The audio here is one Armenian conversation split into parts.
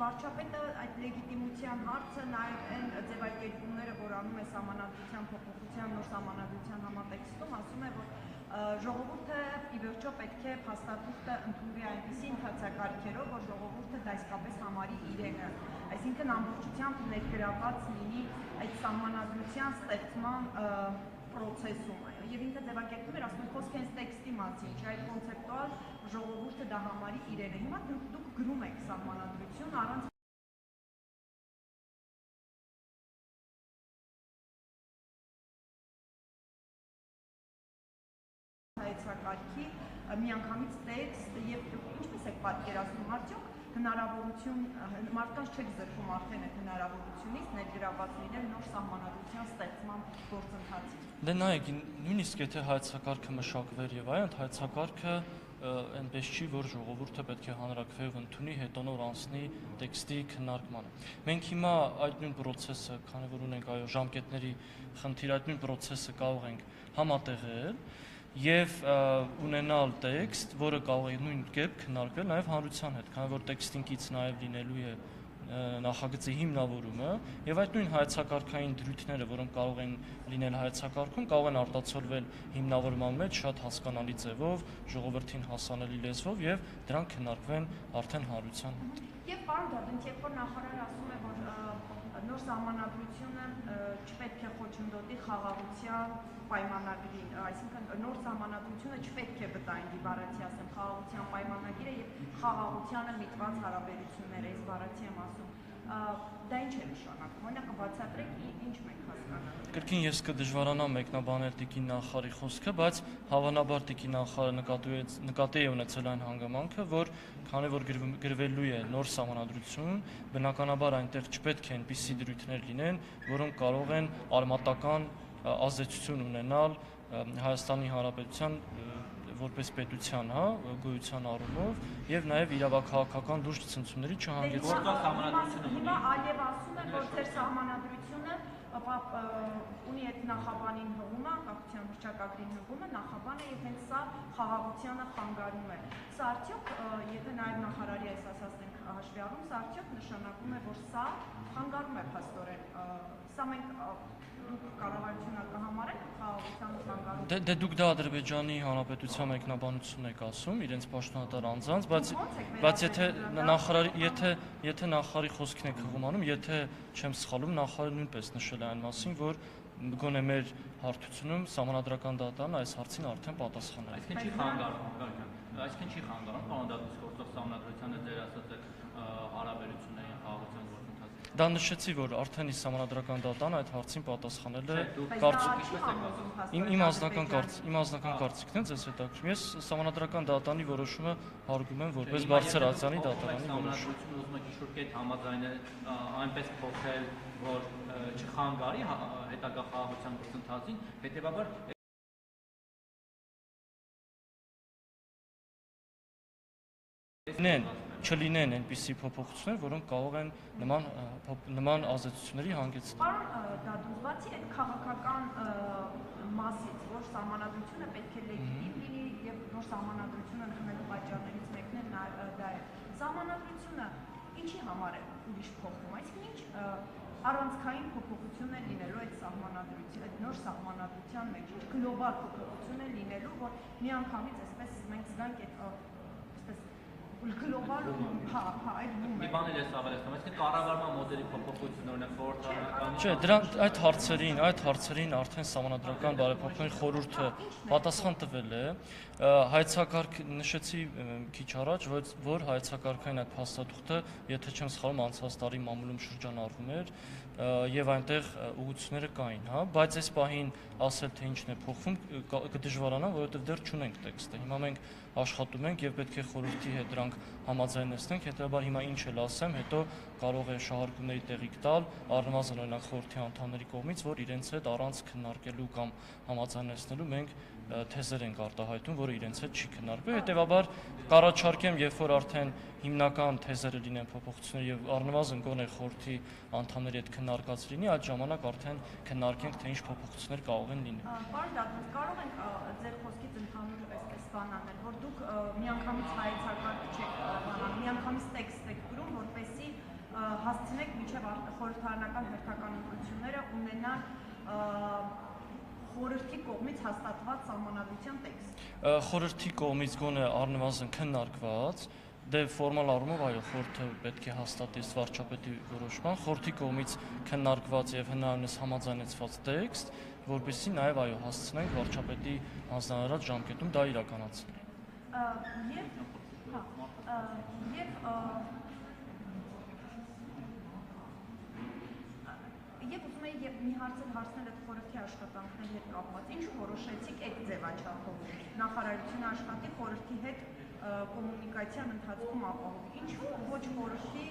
վարչապետը այդ լեգիտիմության հարցը նաև այն ձևակերպումները, որ անում է սահմանադրության փոփոխության նոր սահմանադրության համատեքստում, ասում է, որ ժողովուրդը ի վերջո պետք է փաստաթուղթը ընդունվի այնպիսի ընթացակարգերով, որ ժողովուրդը դա իսկապես համարի իրենը, այսինքն ամբողջությամբ ներգրաված լինի այդ սահմանադրության ստեղծման պրոցեսում, եւ ինքը ձևակերպում էր, ասում խոսքը հենց տեքստի մասին, չէ, այդ կոնցեպտուալ ժողովուրդը դա համարի իրենը։ Հիմա դուք գրում եք սահմանադրություն առանց հայեցակարգի միանգամից տեքստ եւ ինչպես եք պատկերացնում, արդյոք հնարավորություն մարդկանց չեք զրկում արդեն այդ հնարավորությունից ներգրաված լինել նոր սահմանադրության ստեղծման գործընթացին։ Դե նայեք, նույնիսկ եթե հայեցակարգը մշակվեր եւ այլն, հայեցակարգը այնպես չի, որ ժողովուրդը պետք է հանրաքվեով ընդունի, հետո նոր անցնի տեքստի քննարկմանը։ Մենք հիմա այդ նույն process-ը, քանի որ ունենք այո ժամկետների խնդիր, այդ նույն process-ը կարող ենք համատեղել եւ ունենալ տեքստ, որը կարող է նույն կերպ քննարկվել նաեւ հանրության հետ, քանի որ տեքստինքից նաեւ լինելու է նախագծի հիմնավորումը եւ այդ նույն հայեցակարգային դրույթները, որոնք կարող են լինել հայեցակարգում, կարող են արտացոլվել հիմնավորման մեջ շատ հասկանալի ձևով, ժողովրդին հասանելի լեզվով եւ դրանք քննարկվեն արդեն հանրության հետ։ Եվ պարոն Դադունց, երբ որ նախարարը ասում է, որ նոր սահմանադրությունը չպետք է խոչընդոտի խաղաղության պայմանագրի, այսինքն նոր սահմանադրությունը չպետք է վտանգի, բառացի ասեմ, խաղաղության պայմանագիրը եւ խաղաղությանը միտված հարաբերությունները, այս բառացի եմ ասում, դա ինչ է նշանակում, օրինակ բացատրեք ինչ մենք հասկանալու։ Կրկին ես կդժվարանամ մեկնաբանել տիկին նախարարի խոսքը, բայց հավանաբար տիկին նախարարը նկատի է ունեցել այն հանգամանքը, որ քանի որ գրվելու է նոր սահմանադրություն, բնականաբար այնտեղ չպետք է այնպիսի դրույթներ լինեն, որոնք կարող են արմատական ազդեցություն ունենալ Հայաստանի Հանրապետության որպես պետության, գոյության առումով եւ նաեւ իրավաքաղաքական լուրջ ցնցումների չհանգեցնի։ Հիմա Ալիև ասում է, որ ձեր սահմանադրությունը ունի այդ նախաբանին հղումը, անկախության հռչակագրին հղումը, նախաբանը եւ հենց սա խաղաղությանը խանգարում է։ Սա արդյոք, եթե նաեւ նախարարի այս ասածն ենք հաշվի առնում, սա արդյոք նշանակում է, որ սա խանգարում է փաստորեն։ Սա մենք դուք կառավարությունը կհամարեք խաղաղության խանգարում։ Դե դուք դա Ադրբեջանի Հանրապետության մեկնաբանությունն եք ասում, իրենց պաշտոնատար անձանց, բայց եթե նախարարի խոսքին եք հղումանում, եթե չեմ սխալվում, նախարարը նույնպես նշել է այն մասին, որ գոնե մեր հարթությունում սահմանադրական դատարանը այս հարցին արդեն պատասխանել է։ Այսինքն չի խանգարում, պարոն Դադուց, գործող սահմանադրությանը ձեր ասած հարաբերություններին խաղաղության գործընթացը։ Դա նշեցի, որ արդեն իսկ սահմանադրական դատարանը այդ հարցին պատասխանել է։ Իմ անձնական կարծիքն է, ձեզ հետաքրքրում։ Ես սահմանադրական դատարանի որոշումը հարգում եմ որպես բարձր արձանի դատարանի որոշում։ Ուզում եք ինչ-որ կետ համաձայնել այնպես փոխել, որ չխանգարի հետագա խաղաղության գործընթացին, հետեւաբար չլինեն այնպիսի փոփոխություններ, որոնք կարող են նման ազդեցությունների հանգեցնել։ Պարոն Դադուց, բացի այդ քաղաքական մասից, որ սահմանադրությունը պետք է լեգիտիմ լինի եւ նոր սահմանադրությունը ընդունելու պատճառներից մեկն էլ դա է։ Սահմանադրությունը ինչի համար է ուրիշ փոխվում, այսինքն ինչ առանցքային փոփոխություն է լինելու այդ սահմանադրության, այդ նոր սահմանադրության մեջ, գլոբալ փոփոխություն է լինելու, որ միանգամից այսպես մենք զգանք այդ գլոբալում այդ բումը։ Մի բան էլ ես ավելացնում, այսինքն կառավարման մոդելի փոփոխություն, օրինակ խորհրդարան։ Չէ, դրանք այդ հարցերին արդեն սահմանադրական բարեփոխումների խորհուրդը պատասխան տվել է։ Հայեցակարգ նշեցի քիչ առաջ, որ հայեցակարգային այդ փաստաթուղթը, եթե չեմ սխալվում, անցած տարի մամուլում շրջանառվում էր եւ այնտեղ ուղղությունները կային, բայց այս պահին ասել թե ինչն է փոխվում կդժվարանա, որովհետեւ դեռ չունենք տեքստը։ Հիմա մենք աշխատում ենք եւ պետք է խորհրդի հետ դրանք համաձայնեցնենք, հետեւաբար հիմա ինչ էլ ասեմ, հետո կարող է շահարկումների տեղիք տալ առնվազն օրինակ խորհրդի անդամների կողմից, որ իրենց հետ առանց քննարկելու կամ համաձայնեցնելու մենք թեզեր ենք արտահայտում, որը իրենց հետ չի քննարկվել, հետեւաբար կառաջարկեմ, երբ որ արդեն հիմնական թեզերը լինեն փոփոխություններ եւ առնվազն գոնե խորհրդի անդամների հետ քննարկած լինի, այդ ժամանակ արդեն քննարկենք, թե ինչ փոփոխություններ կարող են լինել։ Պարոն Դադուց, կարող ենք ձեր խոսքից ընդհանուր այսպես բան անել, որ դուք միանգամից հայեցակարգ չեք բանանում, միանգամից տեքստ եք գրում, որպեսզի հասցնեք մինչև խորհրդարանական հերթական ընտրությունները ունենալ խորհրդի կողմից հաստատված սահմանադրության տեքստ։ Խորհրդի կողմից գոնե առնվազն քննարկված, դե ֆորմալ առումով այո, խորհուրդը պետք է հաստատի վարչապետի որոշման, խորհրդի կողմից քննարկված եւ հնարավորինս համաձայնեցված տեքստ, որպեսզի նաեւ այո հասցնենք վարչապետի հանձնարարած ժամկետում դա իրականացնել։ Եվ ուզում եի մի հարց հարցնել այդ խորհրդի աշխատանքների հետ կապված, ինչու որոշեցիք այդ ձևաչափով նախարարությունը աշխատի խորհրդի հետ կոմունիկացիան ընթացքում ապահովի, ինչու ոչ խորհրդի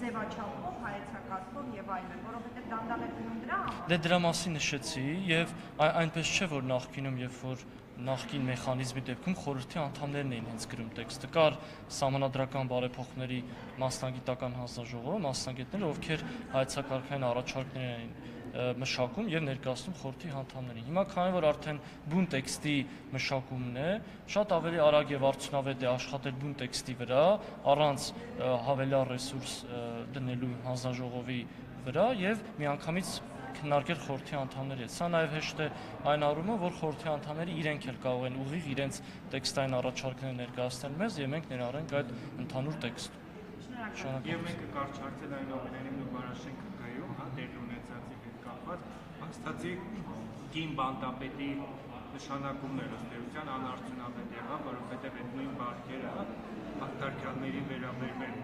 ձևաչափով, հայեցակարգով եւ այլն, որովհետեւ դանդաղ է գնում դրա համար։ Դե դրա մասին նշեցի եւ այնպես չէ որ նախկինում երբ որ նախկին մեխանիզմի դեպքում խորհրդի անդամներն էին հենց գրում տեքստը, կար սահմանադրական բարեփոխումների մասնագիտական հանձնաժողովը, մասնագետները, ովքեր հայեցակարգային առաջարկներ էին մշակում եւ ներկայացնում խորհրդի անդամներին։ Հիմա քանի որ արդեն բուն տեքստի մշակումն է, շատ ավելի արագ եւ արդյունավետ է աշխատել բուն տեքստի վրա, առանց հավելյալ ռեսուրս դնելու հանձնաժողովի վրա եւ միանգամից քննարկել խորհրդի անդամների հետ։ Սա նաև հեշտ է այն առումով, որ խորհրդի անդամները իրենք էլ կարող են ուղիղ իրենց տեքստային առաջարկները ներկայացնել մեզ եւ մենք ներառենք այդ ընդհանուր տեքստը։ Եվ մենք կկարճացնել այնուամենայնիվ նույն Բարաշենք գայում, հա, դեր ունեցածի հետ կապված, հաստատի կին բանտապետի նշանակումները ըստեյության անարդյունավետ եղավ, որովհետև այդ նույն բարքերը արտարքյալների վերաբերվել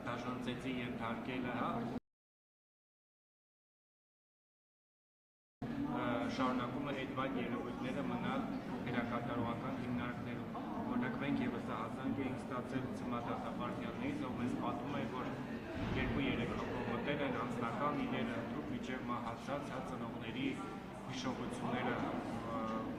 դաշնացեցի ենթարկելը, հա, շարունակումը հետվայդ երևույթները մնալ հերակատարողական հիմնարկներում, որնակ մենք եւս հազանգ էինք ստացել ծմադատապարտիաներից, ով մեզ պատում է, որ 2-3 հոգով մտել են անձնական իրերը ընդհուպ միջև մահացած ծնողների հիշողությունները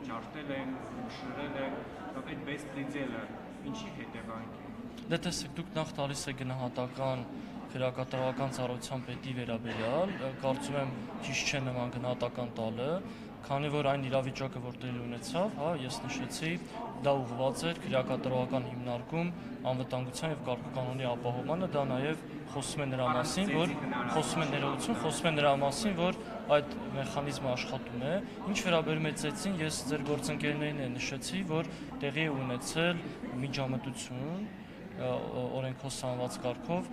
ջարդել են, շրել են, այդ բեսպրիձելը ինչի հետևանք է։ Դե տեսեք, դուք նախ տալիս եք գնահատական քրեակատարողական ծառայության պետի վերաբերյալ, կարծում եմ ճիշտ չէ նման գնահատական տալը, քանի որ այն իրավիճակը, որ տեղի ունեցավ, հա, ես նշեցի, դա ուղղված էր քրեակատարողական հիմնարկում, անվտանգության եւ կարգուկանոնի ապահովմանը, դա նաեւ խոսում է նրա մասին, որ խոսում է նրա մասին, որ այդ մեխանիզմը աշխատում է։ Ինչ վերաբերում է ծեցին, ես ձեր գործընկերներին նշեցի, որ տեղի է ունեցել միջամտություն օրենքով սահմանված կարգով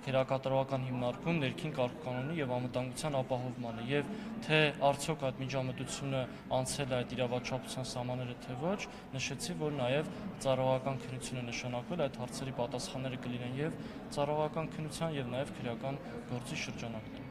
քրեակատարողական հիմնարկում ներքին կարգուկանոնի եւ անվտանգության ապահովմանը եւ թե արդյոք այդ միջամտությունը անցել է այդ իրավաչափության սահմանները թե ոչ, նշեցի, որ նաեւ ծառայողական քննություն է նշանակվել, այդ հարցերի պատասխանները կլինեն եւ ծառայողական քննության եւ նաեւ քրեական գործի շրջանակներում։